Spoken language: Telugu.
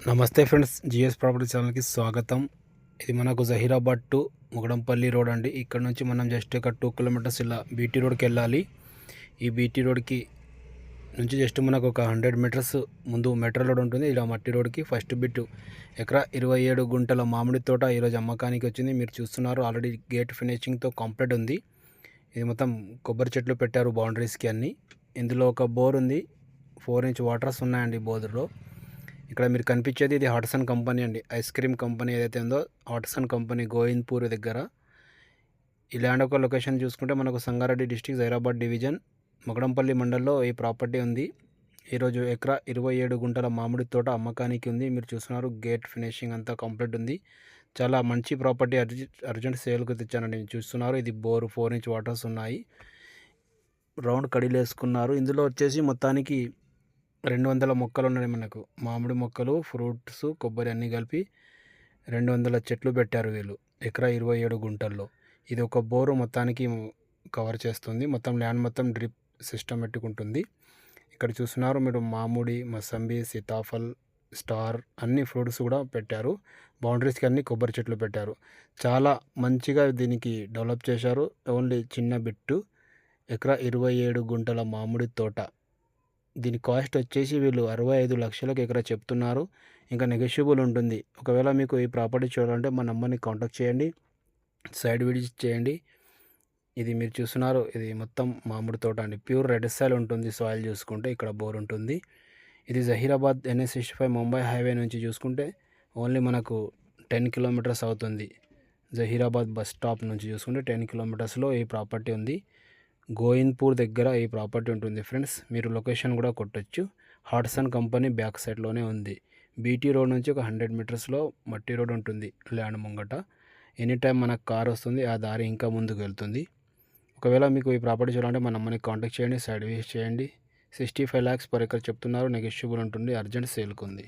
నమస్తే ఫ్రెండ్స్, జిఎస్ ప్రాపర్టీ ఛానల్కి స్వాగతం. ఇది మనకు జహీరాబాద్ టు ముగడంపల్లి రోడ్ అండి. ఇక్కడ నుంచి మనం జస్ట్ ఒక 2 కిలోమీటర్స్ ఇలా బీటీ రోడ్కి వెళ్ళాలి. ఈ బీటీ రోడ్కి నుంచి జస్ట్ మనకు ఒక 100 మీటర్స్ ముందు మెట్రో రోడ్ ఉంటుంది. ఇలా మట్టి రోడ్కి ఫస్ట్ బిట్ ఎకరా 27 గుంటల మామిడి తోట ఈరోజు అమ్మకానికి వచ్చింది. మీరు చూస్తున్నారు, ఆల్రెడీ గేట్ ఫినిషింగ్తో కంప్లీట్ ఉంది. ఇది మొత్తం కొబ్బరి చెట్లు పెట్టారు బౌండరీస్కి అన్నీ. ఇందులో ఒక బోర్ ఉంది, 4 ఇంచ్ వాటర్స్ ఉన్నాయండి బోర్లో. ఇక్కడ మీరు కనిపించేది ఇది హాట్సన్ కంపెనీ అండి, ఐస్ క్రీమ్ కంపెనీ ఏదైతే ఉందో హాట్సన్ కంపెనీ గోవింద్పూర్ దగ్గర. ఈ ల్యాండ్ ఒక లొకేషన్ చూసుకుంటే మనకు సంగారెడ్డి డిస్టిక్ జైరాబాద్ డివిజన్ మొగడంపల్లి మండల్లో ఈ ప్రాపర్టీ ఉంది. ఈరోజు ఎకరా 27 గుంటల మామిడి తోట అమ్మకానికి ఉంది. మీరు చూస్తున్నారు, గేట్ ఫినిషింగ్ అంతా కంప్లీట్ ఉంది. చాలా మంచి ప్రాపర్టీ, అర్జెంట్ సేల్కి తెచ్చానండి. చూస్తున్నారు, ఇది బోర్ 4 ఇంచ్ వాటర్స్ ఉన్నాయి. రౌండ్ కడీలు వేసుకున్నారు. ఇందులో వచ్చేసి మొత్తానికి 200 మొక్కలు ఉన్నాయి. మనకు మామిడి మొక్కలు, ఫ్రూట్స్, కొబ్బరి అన్నీ కలిపి 200 చెట్లు పెట్టారు వీళ్ళు ఎకరా 27 గుంటల్లో. ఇది ఒక బోరు మొత్తానికి కవర్ చేస్తుంది. మొత్తం ల్యాండ్ మొత్తం డ్రిప్ సిస్టమేటిక్ ఉంటుంది. ఇక్కడ చూస్తున్నారు మీరు, మామిడి, మసంబి, సీతాఫల్, స్టార్ అన్ని ఫ్రూట్స్ కూడా పెట్టారు. బౌండరీస్కి అన్ని కొబ్బరి చెట్లు పెట్టారు. చాలా మంచిగా దీనికి డెవలప్ చేశారు. ఓన్లీ చిన్న బిట్టు, ఎకరా 27 గుంటల మామిడి తోట. దీని కాస్ట్ వచ్చేసి వీళ్ళు 65 లక్షలకు ఎకరా చెప్తున్నారు. ఇంకా నెగోషియబుల్ ఉంటుంది. ఒకవేళ మీకు ఈ ప్రాపర్టీ చూడాలంటే మా నెంబర్ని కాంటాక్ట్ చేయండి, సైడ్ విజిట్ చేయండి. ఇది మీరు చూస్తున్నారు, ఇది మొత్తం మామిడి తోట అండి. ప్యూర్ రెడ్ సాయిల్ ఉంటుంది. సాయిల్ చూసుకుంటే ఇక్కడ బోర్ ఉంటుంది. ఇది జహీరాబాద్ NH65 ముంబై హైవే నుంచి చూసుకుంటే ఓన్లీ మనకు 10 కిలోమీటర్స్ అవుతుంది. జహీరాబాద్ బస్ స్టాప్ నుంచి చూసుకుంటే 10 కిలోమీటర్స్లో ఈ ప్రాపర్టీ ఉంది. గోవింద్పూర్ దగ్గర ఈ ప్రాపర్టీ ఉంటుంది ఫ్రెండ్స్. మీరు లొకేషన్ కూడా కొట్టచ్చు. హాట్సన్ కంపెనీ బ్యాక్ సైడ్లోనే ఉంది. బీటీ రోడ్ నుంచి ఒక 100 మీటర్స్లో మట్టి రోడ్ ఉంటుంది ల్యాండ్ ముంగట. ఎనీ టైం మనకు కార్ వస్తుంది, ఆ దారి ఇంకా ముందుకు వెళ్తుంది. ఒకవేళ మీకు ఈ ప్రాపర్టీ చూడాలంటే మన నెంబర్ని కాంటాక్ట్ చేయండి, సైడ్ విజిట్ చేయండి. 65 lakhs పర్ ఎకర్ చెప్తున్నారు. నెగోషియబుల్ ఉంటుంది. అర్జెంట్ సేల్కి ఉంది.